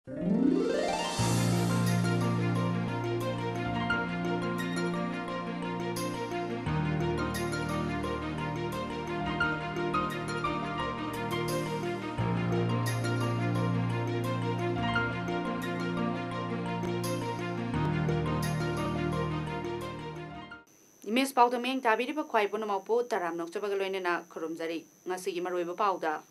Miss Paodam tabiriba khwai punamapu taram nokchabaga loinena khurumjari ngasigi maroiba pauda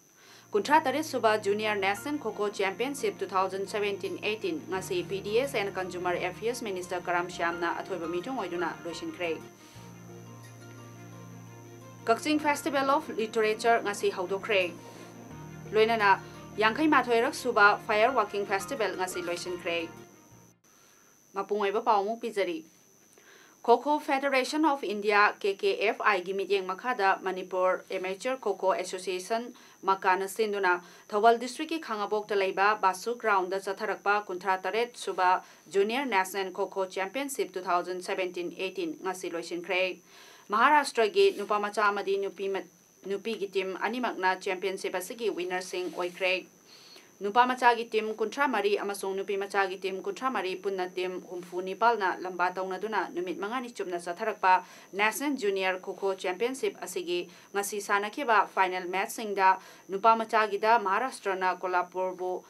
Kuntra Tare Suba Junior National Kho Championship 2017-18 ngasi PDS and Consumer Affairs Minister Karam Shyamna athoiba meeting oiduna loisinkhre Kakching Festival of Literature ngasi haudokre loinana Yangkai Mathoirak Suba Fireworking Festival ngasi loisinkhre Mapungoiba paumu pizari Kho Federation of India KKFI gi mityeng makhada Manipur Amateur Kho Association makana sinduna Thawal District ki Khangabok ta leiba Basu Ground da chatharakpa kunthra taret suba Junior National Kho Championship 2017-18 ngasi loisinkhre Maharashtra gi nupamacha amadi nupi gi team animakna championship asigi winner sing oikre Nupamacha gi team kuntra mari amasung nupi macha gi team kuntra mari punna team humfu nipalna lamba taunaduna numit mangani chumna chatharakpa National Junior Kho Championship asigi ngasi sanakiba final match singda nupamacha gi da Maharashtra na Kolhapur bu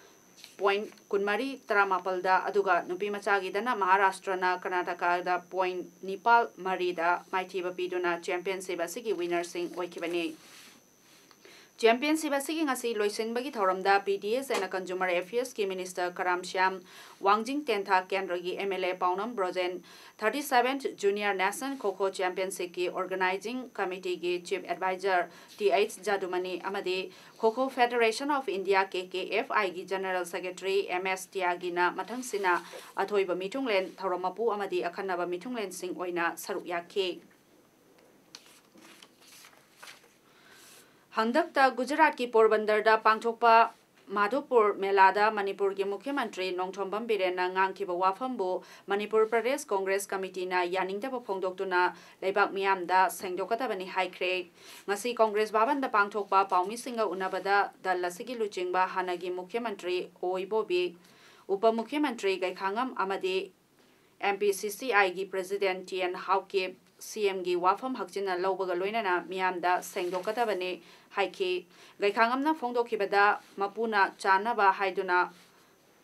point kunmari taramapal da aduga nupi macha gi dana Maharashtra na Karnataka da point nipal mari da maithiba piduna championship asigi winner sing oikibani Championship asigi ngasi loisinbagi thoramda PDS and Consumer Affairs ki Minister Karam Shyam Wangjing Tentha Kendra gi MLA Paodam Brojen 37th Junior National Kho Championship ki Organizing Committee gi Chief Advisor TH Jadumani amadi Kho Federation of India KKFI gi General Secretary MS Tiagina mathangsina athoiba mitunglen thoramapu amadi akhanaba mitunglen sing oina saruk yakhe Handakta Gujarat ki Porbandar da pangthokpa Madhopur Melada Manipur ki Mukhyamantri Nongthombam Birena ngangkhiba wafambu Manipur Pradesh Congress Committee na yaningdaba phongdoktuna leibak miyam da sengdokadabani haikre ngasi Congress Bhavan da pangthokpa paumi singa unabada dal lasigi luchingba hanagi Mukhyamantri Oibobi Upa Mukhyamantri Gaikhangam amadi MPCCI gi President TN Hauke CM gi wafam hakjina lawbaga loinana miyamda sengdokadabani haiki gaikhangam phongdokhibada mapuna chanaba haiduna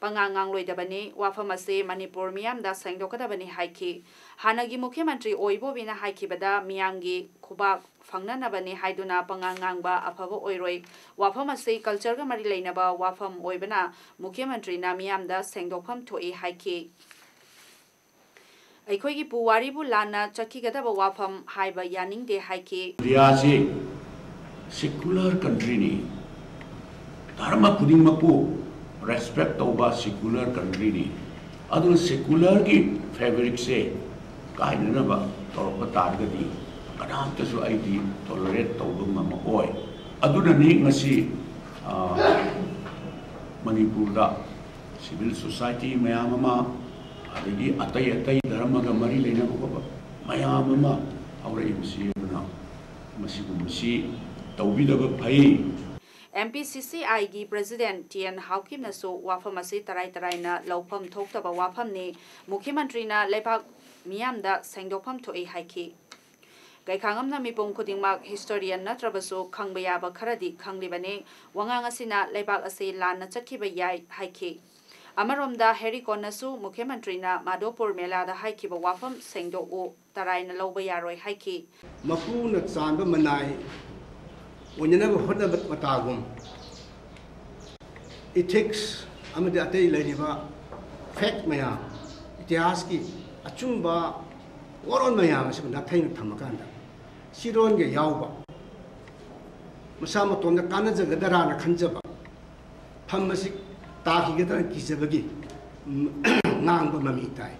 pangangang loidabani wafam ase Manipur miyamda sengdokadabani haiki hanagi Mukhyamantri Oibobina haikibada miyamgi khubak fangnanabani haiduna pangangangba afaba oiroi wafam ase culture ga mari leinaba wafam oibana Mukhyamantri na miyamda sengdokham thoi haiki Aikhoigi puwaribu lana chakhigadaba wafam haiba yaningde haiki Riyasi secular country ni dharma khudingmakpu respect tauba secular country ni aduna secular ki fabric se kainanaba torpa targadi kanamta su aidi tolerate tawdum ma oi aduna ni ngasi Manipur da civil society mayamama adagi atai dharma ga mari leina ko mayamama aure imsi na masi MPCCI gi President TN Haukim na so wafam ase tarai na lawpham thoktaba wafam ni Mukhyamantri na lepak miyamda sengdokham thoi haiki gaikhangam na mipong khudingmak historian natrabaso khangbaya ba kharadi khanglibane wangang asina lepak ase lanna chakhiba yai haiki Amaromda Herikon nasu Mukhyamantri na Madhopur Melada haikiba wafam sengdo tarai na lawba yaroi haiki mapu na chanba manai Unyanaba Hodabat Matagum ethics Amadate Ladiva fact Maya Itiaski Achumba or on Maya Natain Tamakanda Siron Ge Yauba Masamaton the Kanaza Gadarana Kanjaba Pamasik Taki Gatan Kisabagi Nanga Mamitai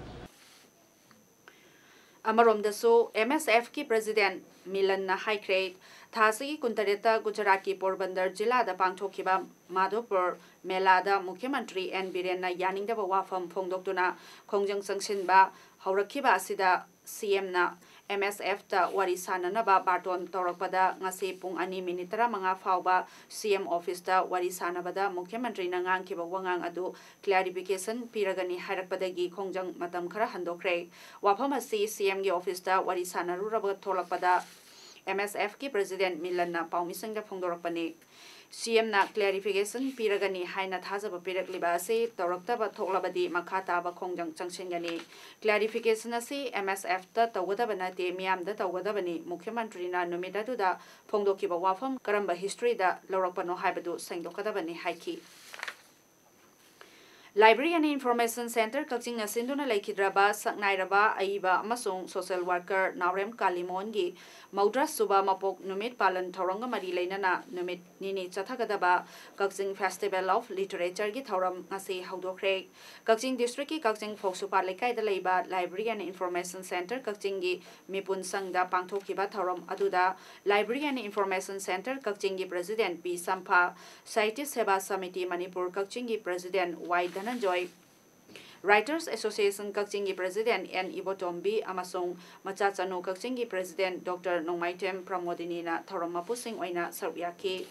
Amarom daso MSF ki President Milan na high grade Thasi Kuntareta Gujarat ki Porbandar Jilla da pangthokhiba Madhopur Melada Mukhyamantri N Biren na yaningdaba wafam phongdoktuna khongjang sangsinba haurakhiba asida CM na MSF ta wari sananaba barton torakpada ngasi pung 2:35 fauba CM office ta wari sanabada Mukhyamantri na ngangkiba wangang adu clarification piragani hairakpadagi khongjang matam khara handokre wafam asi CM gi office ta wari sanaruraba tholakpada MSF ki president Milan na paumising da phongdorakpani CM na clarification piragani haina thajaba pirakliba ase tawraktaba thoklabadi makha taba khongjang changsingani clarification ase MSF ta tawgadabana te miyamda tawgadabani Mukhyamantri na numidadu da phongdokiba wafam karamba history da lawrakpano haibadu sengdokadabani haiki Library and Information Center Kakching Asinduna Laikhidraba Saknairaba Aiba Amasung Social Worker Naurem Kalimon gi Maudra Suba Mapok Numit Palan Thoranga Mari Lainana Numit Nini Chathagadaba Kakching Festival of Literature gi Thoram ngasi haudokre Kakching District ki Kakching Phoksupa Lekai da Leiba Library and Information Center Kakching gi Mipun Sangda Pangthokiba Thoram aduda Library and Information Center Kakching gi President P Sampha Scientist Seva Samiti Manipur Kakching gi President Y Dhananjoy Writers Association Kakching gi President N Ibotombi amasung Machachanu Kakching gi President Dr. Nongmaitem Pramodini na thoram mapusing oina sarukyaki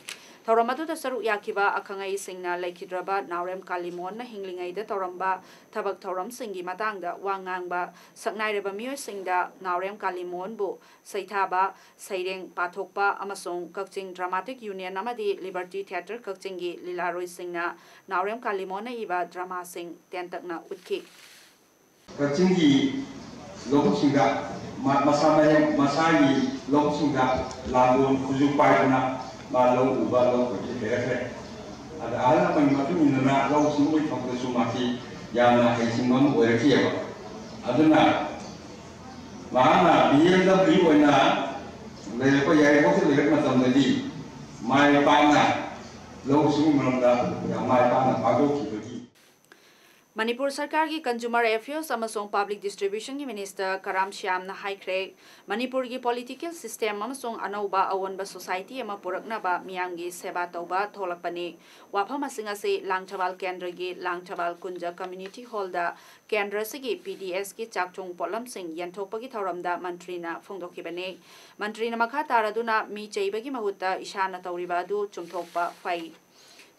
thoramadu da saruyakiba akhangai singna laikhidraba Naurem Kalimon na hinglingai da thoramba thabak thoram singi matangda wangangba saknaireba miyoi singda Naurem Kalimon bu saithaba saireng pathokpa amasung Kakching Dramatic Union amadi Liberty Theatre Kakching gi Lilaroi singna Naurem Kalimon na iba drama sing tentakna utki Kakching gi lobuk singda masai lobuk singda labu kujupai na Malau ubah lau kerja beres. Ada alam yang macam ini nak lau semua itu sumaki yang nak semua boleh kiam. Ada nak mana dia dah beri wana, lepas yang itu lepas macam tadi, mai panah lau semua mana yang mai panah bagus kita. Manipur Sarkar ki Consumer Affairs amasung Public Distribution ki Minister Karam Shyam na haikre Manipur ki political system amasung anauba awanba society ama puraknaba miyamgi seba tauba tholakpani wafam asing ase Langthawal Kendra gi Langthawal Kunja Community Hall da Kendra sigi PDS ki chakchung polam sing yanthokpagi thoramda mantri na phongdokibani mantri na makha taraduna mi cheibagi mahutta ishana tawriba adu chumthokpa fai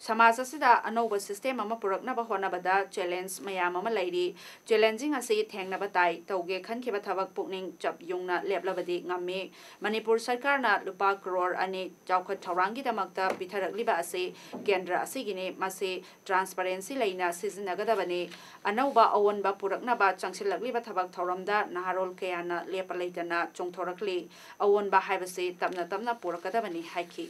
Samaj asida anauba system ama puraknaba honabada challenge mayam ama lairi challenging ase thengnaba tai tauge khankiba thabak pukning chap yungna leplabadi ngamme Manipur Sarkar na lupa crore ani chawkhat thawrangi damakta bitharakliba ase kendra asigine mase transparency laina sizinnagadabani anauba awonba puraknaba changsilakliba thabak thawramda naharol kayana lepalaitana chongthorakli awonba haibase tapna tapna purakadabani haiki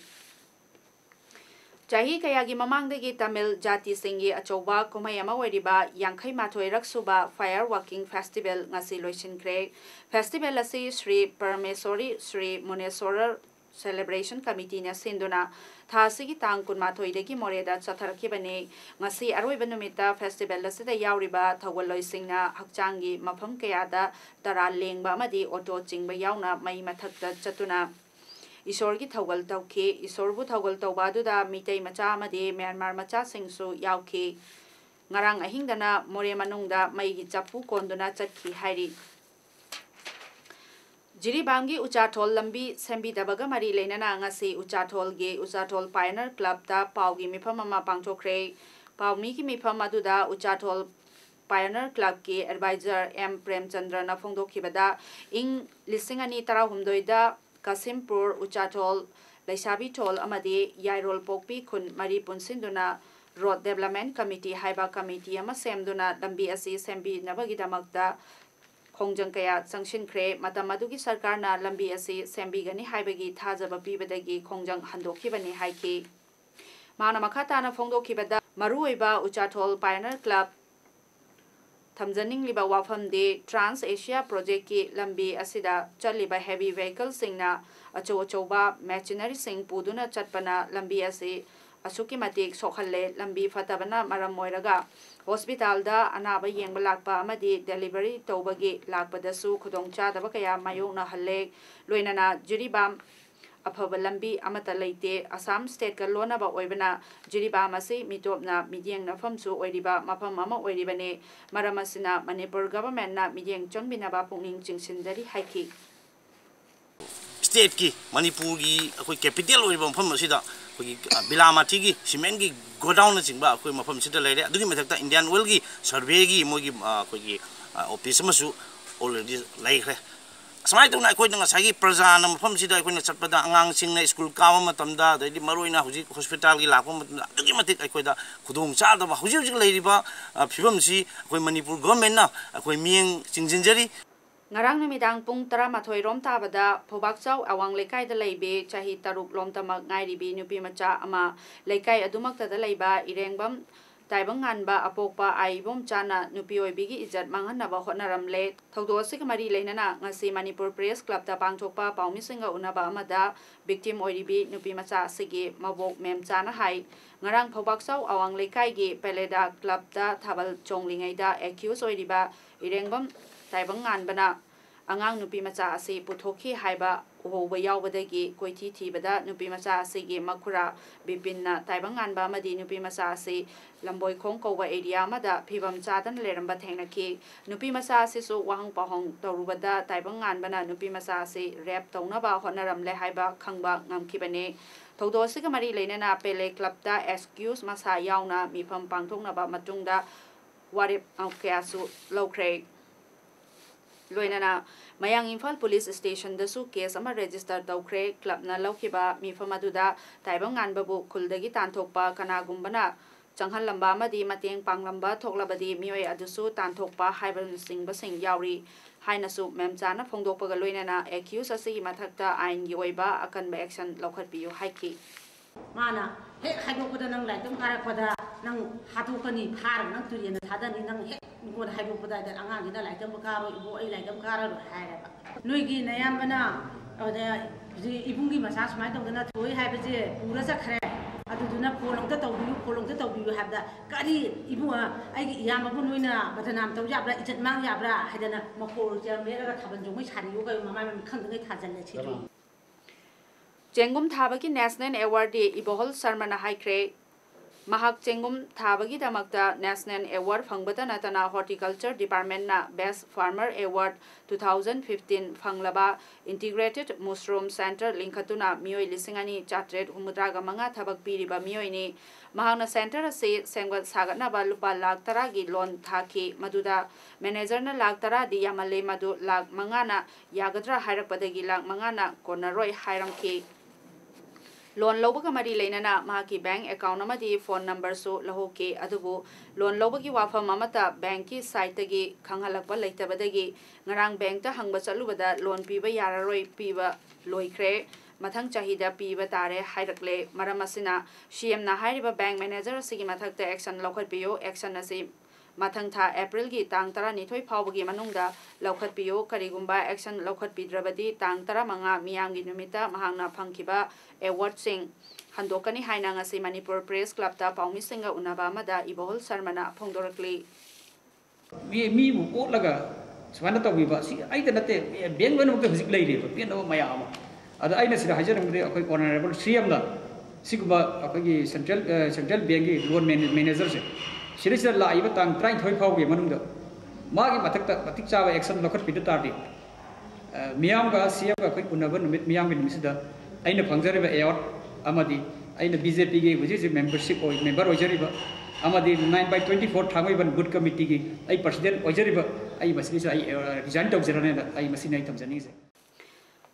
Jahi kayagi mamangdagi Tamil Jati Singi Achoba Kumayama Wediba Yankai Matoi Raksuba Fireworking Festival ngasi loisinkre Festival asi Sri Parameswari Sri Muneswarar Celebration Committee na sinduna thasigi tang kunmathoi degi moreda chatharakibani ngasi aroiba numita festival asida yauriba thawal loisingna hakchangi mafam kayada tara lengba amadi auto chingba yauna mai mathakta chatuna Isor ki thawal tawke isorbu thawal tawbaduda mitei macha amadi Myanmar macha singsu yauke ngarang ahingdana more manungda mai gi chapu konduna chatki hairi Jiribangi Uchathol lambi sembi dabaga mari leinana ngasi Uchathol ge Uchathol Pioneer Club ta paugi mifam ama pangthokre paumi ki mifam aduda Uchathol Pioneer Club ki advisor M Premchandra na phongdokhibada ing lisingani tarahumdoi da Kasimpur Uchathol Laisabi Thol amadi Yairol Pokpi Khun Mari Punsinduna Road Development Committee Haiba Committee ama semduna lambi asi sembi nabagidamakta khongjang kaya changsinkre matam adugi sarkar na lambi asi sembigani haibagi thajaba pibadagi khongjang handokhibani haiki mana makhata na phongdokhibada maruoiba Uchathol Pioneer Club Thamjaning liba wafam de Trans Asia Project ki lambi asida chaliba heavy vehicle singna achoba machinery sing puduna chatpana lambi ase asuki matik sokhalle lambi fatabana maram moiraga hospital da anaba yengba lakpa amadi delivery tobagi lakpadasu khudongcha daba kaya mayona halle loinana jiribam afaba lambi amata leite Assam state ka lonaba oibana jiriba masi mitopna midyeng na famsu oiriba mapam mama oiribane maramasina Manipur government na midyeng chongbinaba pungning chingsindari haiki state ki Manipur gi akoi capital oi bom pham asida akoi Bilamati gi cement gi godown na chingba akoi mafam sida leire adugi mathakta Indian Oil gi survey gi mogi akoi gi office masu already leire asmai tuna akoi nga sagi prajana mafam sida akoi na chatpada angang sing na school kawa matamda dai maroina huji hospital gi lakwa matamda adugi matik akoi da khudong cha da huji huji leiriba phibam si akoi Manipur government na akoi mieng chingjinjari ngarang numidang pung 12 rom tabada phobakchau awang lekai da leibe chahi taruk lom tamak ngairibi nupi macha ama lekai adumakta da leiba irengbam taibang nganba apokpa aibom chana nupi oibigi ijat manghanaba hotnaramle thogdo sik mari leinana ngasi Manipur Press Club da pangthokpa paumisinga unaba amada victim oiribi nupi macha sigi mabok mem chana hai ngarang phobakchau awang lekai gi peleda club da thabal chonglingai da accuse oiriba irengbam taibang nganbana angang nupi macha asi puthokhi haiba uhoba yaubadagi koithi thibada nupi macha asi gi makura bipinna taibang nganba madi nupi macha asi lamboi khong kowa area mada phibam chadan leramba thengnaki nupi macha asi su wahang pahong torubada taibang nganbana nupi macha asi rap taunaba honaramle haiba khangba ngamkhibane thogdo siga mari leinana pele club da excuse masa yauna mifam pangthoknaba matungda warip angkyasu lokre loinana mayang Imphal Police Station dasu case ama register tawkre club na laukiba mifamaduda taibang nganbabu khuldagi tanthokpa kanagumbana changhal lamba amadi mateng panglamba thoklabadi mioi adusu tanthokpa haiban singba sing yauri hainasu memchana phongdokpaga loinana accuse asi mathakta ain gi oiba akanba action lokhatpiu haiki mana he haidokpada nang laidam karakpada nang hatukani phar nang turiyana thadani nang he ngod haidokpada da angang gida laidam karo ibo ai laidam karo hairaba noigi nayambana oda ibungi masa smai tongdana thoi haibaje pura sakhre aduduna polongta tawbiyu habda kari ibu ai iyam abu noina badanam taw yabra ijat mang yabra haidana makol jamera thaban jongoi saniyo ga mamai mam khangdai thajalle chiri Jengum Thabagi National Award Ibohol Sarmana Haikre Mahak Jengum Thabagi Damakta National Award Fangbata Natana Horticulture Department na Best Farmer Award 2015 Fanglaba Integrated Mushroom Center Linkatuna Mioi Lisingani Chatred Umudraga Manga Thabak Piriba Mioi ni Mahana Center se Sengwat Sagatnaba Lupa Lak Taragi Loan Thaki Maduda Manager na Lak Tara di Yamale Madu Lak Mangana Yagadra Hairakpadagi Lak Mangana Konaroi Hairamki loan lobaga mari leinana mahaki bank account amadi phone number so lahoke adubu loan lobagi wafam amata bank ki site gi khanghalakpa leitabadagi ngarang bank ta hangba chalubada loan piba yararoi piba loikre mathang chahida piba tare hairakle maramasina CM na hairiba bank manager sigi mathakta action lokhatpiyo action asi mathang tha April gi tang 12 phawbagi manungda lokhatpiyo karigumba action lokhatpidrabadi tang 15 miyamgi numita mahangna phangkiba award sing handokani haina ngasi Manipur Press Club ta paumi singa unaba mada Ibohol Sarmana phongdorakli mi bu ko laga swana tawbiba si ai da nate beng benu ke hujik leire ba piano mayama ada aina sida hajaram de akoi honorable CM la siguba akoi central bank gi loan manager se Sirisa la iba tang trying thoi phau ge manung da magi mathakta matik chawa action lokhat pid tardi miyam ga CM ga koi unaba numit miyam gi nimisida aina phangjare ba award amadi aina BJP ge buji membership oi member ojari ba amadi 9/24 thangoi ban good committee gi ai president ojari ba ai masini ai resign tau jarane da ai masini ai thamjani se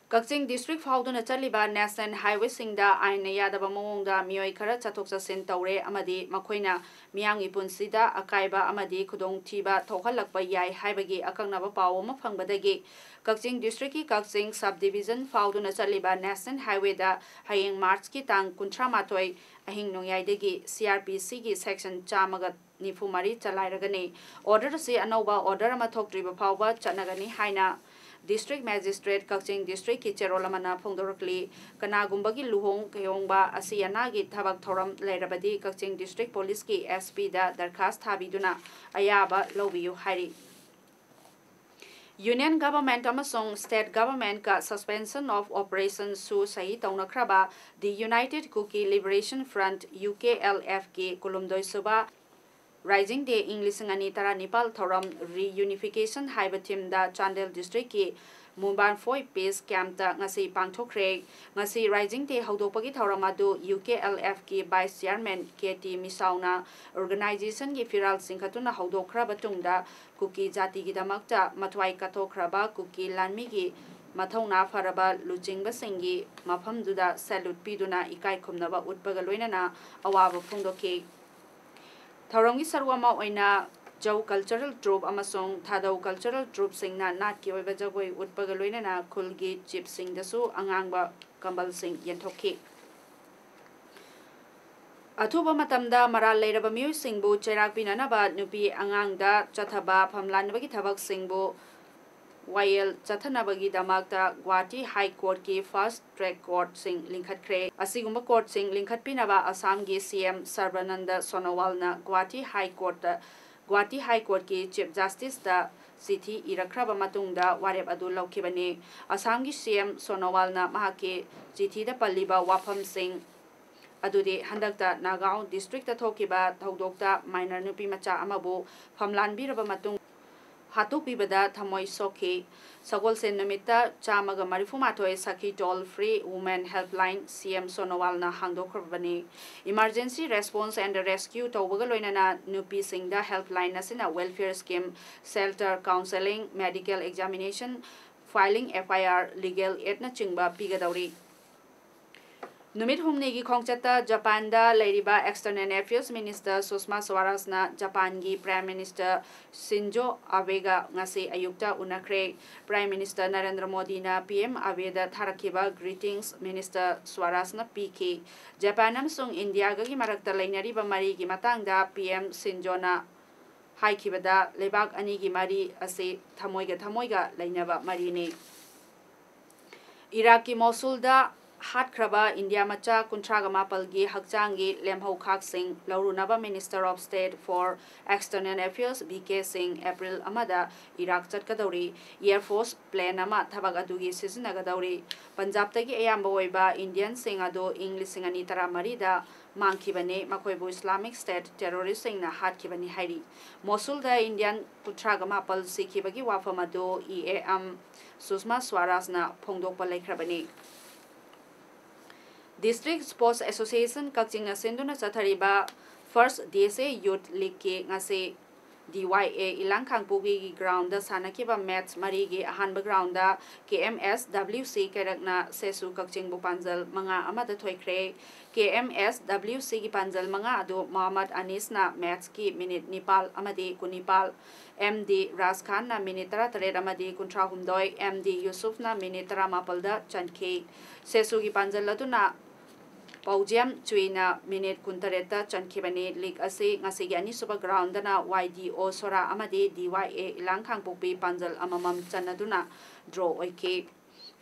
Kakching District Fauduna Chaliba National Highway Singda Aina Yadaba Mongda Mioi Kara Chatok Chasin Taure Amadi Makoina Miyangi Punsida Akaiba Amadi Kudong Tiba Thohalakpa Yai Haibagi Akangnaba Pawama Fangbadagi Kakching District ki Kakching Subdivision Fauduna Chaliba National Highway da Hayeng March ki Tang Kuntra Matoi Ahing Nongyai CRPC ki Section Chamagat Nifumari Chalairagani Order si Anova Order Amatok Triba Pawa Chanagani Haina District Magistrate Kakching District ki Cherolamana Phongdorakli Kanagumbagi Luhong Kayongba Asiana gi Thabak Thoram Lairabadi Kakching District Police ki SP da Darkhas Thabiduna Ayaba Lobiyu Hairi Union Government amasong State Government ka suspension of operations su sahi taunakraba the United Kuki Liberation Front UKLF ki Kulumdoi Suba Rising Day English Ngani Tara Nepal Thoram Reunification Haiba Team da Chandel District ki Mumbai 4 Peace Camp ta ngasi pangthokre ngasi Rising Day haudopagi thauramadu UKLF ki Vice Chairman KT Misauna organization gi firal singkhatuna haudokra batungda kuki jati gi damakta mathwai katokraba kuki lanmi gi mathona faraba luchingba singi mafamduda salute piduna ikai khumnaba utpaga loinana awaba phungdoki thauramgi sarwama oina Jau cultural troupe amasong thadau cultural troupe singna nat ki oiba jagoi utpaga loinana khulgi chip sing dasu angangba kambal sing yenthokki athuba matamda maral leiraba miu singbu cherak pinanaba nupi angangda chathaba phamlanbagi thabak singbu YL Chathanabagi Damakta Guwahati High Court ki First Track Court sing Linkhat Kre Asigumba Court sing Linkhat Pinaba Assam gi CM Sarbananda Sonowal na Guwahati High Court ki Chief Justice da Sithi Irakraba Matungda Warep Adu Laukibani Assam gi CM Sonowal na Mahaki Chithi da Palliba Wafam Singh Adudi Handakta Nagaon District ta Thokiba Thaudokta Minor Nupi Macha Amabu Phamlanbiraba Matung Hatu Pibada Thamoi Soki Sagol Sen Namita Chamaga Marifumatoi Saki Toll Free Women Helpline CM Sonowal na Hangdokrabani Emergency Response and Rescue Tobagaloinana Nupi Singda Helpline Nasina Welfare Scheme Shelter Counseling Medical Examination Filing FIR Legal Aid na Chingba Pigadauri Numit humnegi khongchata Japan da leiriba External Affairs Minister Sushma Swaraj na Japan gi Prime Minister Shinzo Abe ga ngasi ayukta unakre Prime Minister Narendra Modi na PM Abe da tharakiba greetings Minister Swaraj na PK Japan amsung India ga gi marakta leinariba mari gi matangda PM Shinzo na haikibada lebak ani gi mari ase thamoiga leinaba mari ne Iraq ki Mosul da Hat Kraba India Macha Kuntraga Mapalgi Hakjangi Lemho Khak Singh Laurunaba Minister of State for External Affairs BK Singh April Amada Iraq Chatkadauri Air Force Plane Ama Thabak Adugi Sisinagadauri Punjab Tagi Ayamba Oiba Indian Singh Ado English Singani Taramarida Mankibane Makoibu Islamic State Terrorist Singh na Hatkibani Hairi Mosul da Indian Kuntraga Mapal Sikibagi Wafamado EAM Sushma Swaraj na Phongdokpa Laikhrabani District Sports Association Kakching Senduna Chathariba First DSA Youth League ki ngase DYA Ilangkhang Pugi ground da sanakiba match mari gi ahanba ground da KMS WC Kerakna Sesu Kakching Bupanjal manga amada thoikre KMS WC gi panjal manga adu Muhammad Anis na match ki minute nipal amadi kunipal MD Ras Khan na minute 33 amadi kuntra humdoi MD Yusuf na minute 30 da chankhe Sesu gi panjal laduna Paodam Chuina minute kuntareta chankibani league ase ngasi ani suba ground na YDO Sora amade DYA Ilangkhang Pukpi Panjal amamam chanaduna draw oike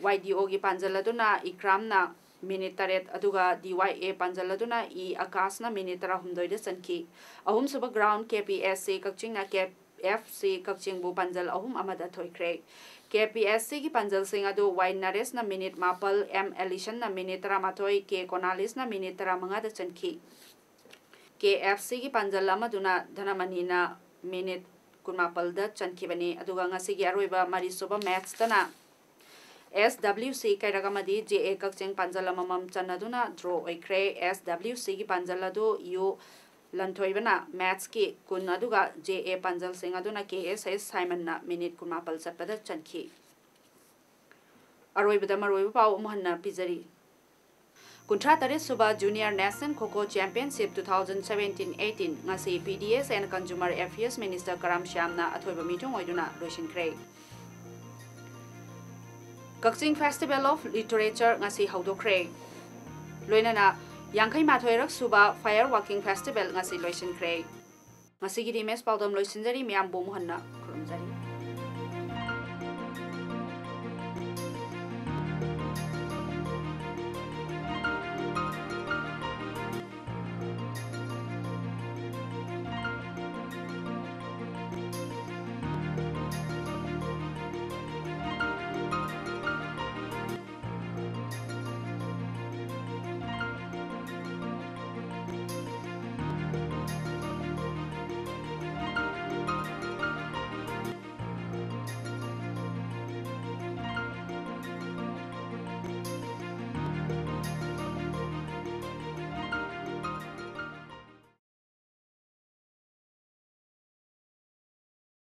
YDO gi panjaladuna Ikram na minute taret aduga DYA panjaladuna I Akas na minute 3 da chanki ahum suba ground KPSC Kakching na KFC Kakching bu panjal ahum amada thoikre KPSC ki panjal sing adu Y Nares na minute mapal M Ellison na minute 30 K Konalis na minute 35 da chanki KFC ki panjal amaduna Dhanamani na minute kunmapal da chanki bani aduga ngasi gi aroiba mari soba match tana SWC kairagamadi JA Kakching panjal amamam chanaduna draw oikre SWC ki panjal adu U Lantoibana match ki kun aduga JA Panjal Singh aduna KSS Simon na minute kunmapal satpada chanki Aroibada Maroiba Pau Mohanna Pizari Kuntra Tare Suba Junior National Kho Championship 2017-18 ngasi PDS and Consumer Affairs Minister Karam Shyam na athoiba meeting oiduna loisin kre Kakching Festival of Literature ngasi haudokre loinana Yankai Mathoirak Suba Fireworking Festival ngasi loisin kre ngasi gi dimes Paodam loisin jari miam bu mohanna khurumjari